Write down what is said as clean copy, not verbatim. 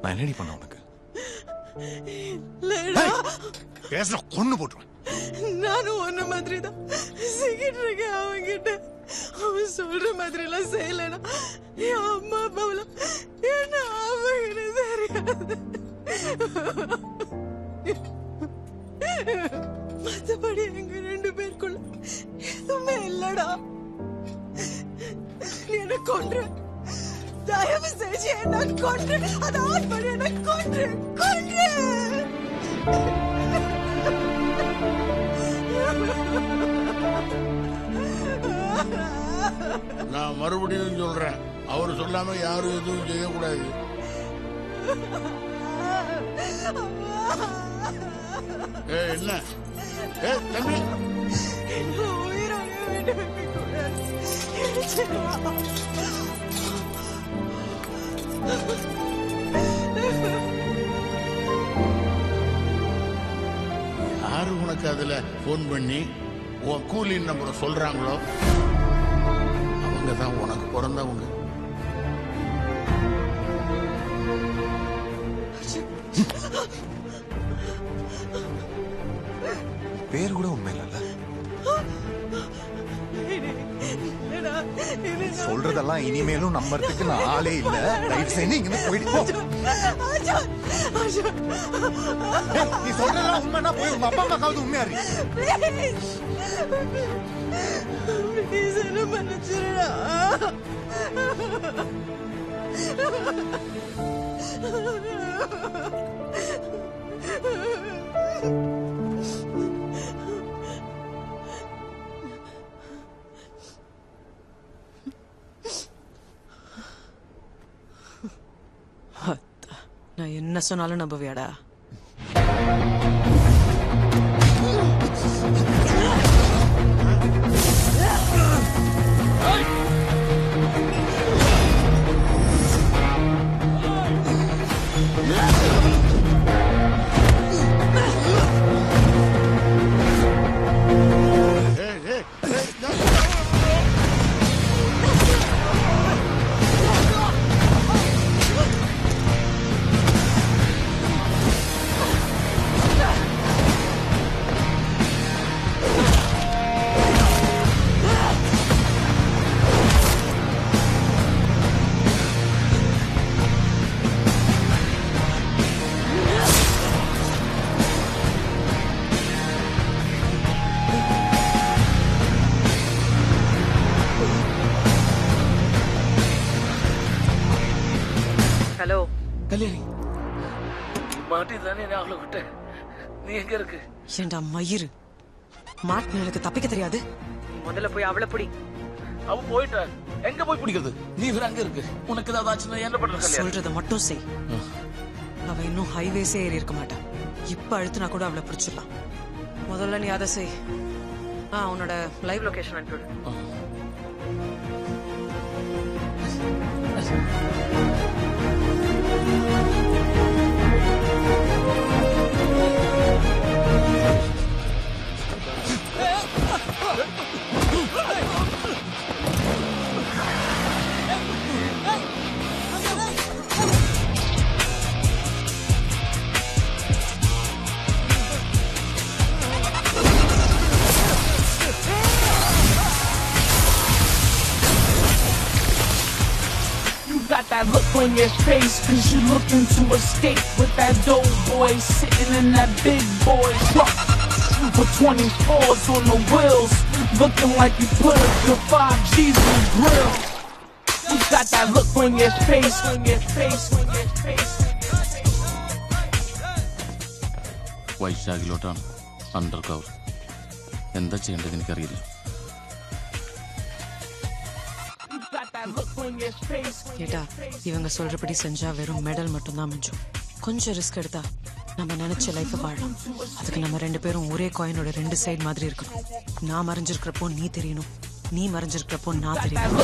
நான் என்னடி பண்ண உனக்கு? இல்லடா, பேசுற கொன்னு போட்டுருவேன். நானும் ஒன்ன மாதிரி தான் சிக்கிட்டு இருக்கேன் அவன்கிட்ட. அவன் சொல்ற மாதிரி எல்லாம் செய்யலனா என் அம்மா அப்பாவில என்ன அவங்களுக்கு தெரியாது. மத்தபடி எங்க 2 பேருக்குள்ள எதுவுமே இல்லடா. நீ என்ன கொன்று, தயவு செஞ்சு என்ன கொன்று, அதை ஆன் பண்ணி என்ன கொன்று கொன்று. நான் மறுபடியும் சொல்றேன், அவர் சொல்லாம யாரும் எதுவும் செய்யக்கூடாது. என்ன தம்பி, உயிரோட விட்டு வைக்க கூடாது. யாரு உனக்கு அதுல போன் பண்ணி உன் கூலி நம்பரை சொல்றாங்களோ அவங்க தான் உனக்கு பிறந்தவங்க. பேர் கூட உண்மை இல்ல. சொல்றதெல்லாம் இனிமேலும் நம்பறதுக்கு நான் ஆளே இல்ல. ரைட் சைடு இங்க போயிட்டு நீ சொல்றதெல்லாம் உண்மைன்னா போய் உங்க அப்பா அம்மாக்காவது உண்மையா இருக்கு. நான் என்ன சொன்னாலும் நம்புவியாடா? ஹலோ கல்யாணி, மாட்டி தானே அவளை விட்ட. நீ எங்க இருக்கு? ஏண்டா மயிறு, மாட்டு எனக்கு தப்பிக்க தெரியாது. முதல்ல போய் அவளை பிடி. அவ போயிட்டா, எங்க போய் பிடிக்கிறது? நீ வேற அங்க இருக்கு. உனக்கு ஏதாவது ஆச்சுன்னா என்ன பண்ற? சொல்றத மட்டும் செய். அவ இன்னும் ஹைவேஸே ஏறி இருக்க மாட்டான். இப்ப அழுத்துனா கூட அவளை பிடிச்சிடலாம். முதல்ல நீ அதை செய். உன்னோட லைவ் லொகேஷன் அனுப்பிவிடு. That look on your face, cause you looking to escape with that dope boy sitting in that big boy truck with 24s on the wheels, looking like you put up your 5 G's on the grill. You got that look on your face, on your face, on your face. വൈശാഖിലോട്ടാണ് under cover. എന്താ ചെയ്യേണ്ടത് എനിക്കറിയില്ല. ஏட்டா, இவங்க சொல்றபடி செஞ்சா வெறும் medal மட்டும்தான் மிஞ்சும். கொஞ்சம் ரிஸ்க் எடுத்தா நம்ம நினைச்ச லைஃப் வாழலாம். அதுக்கு நம்ம 2 பேரும் ஒரே காயினோட 2 சைடு மாதிரி இருக்கணும். நான் மறைஞ்சிருக்கிறப்போ நீ தெரியணும், நீ மறைஞ்சிருக்கிறப்போ நான் தெரியணும்.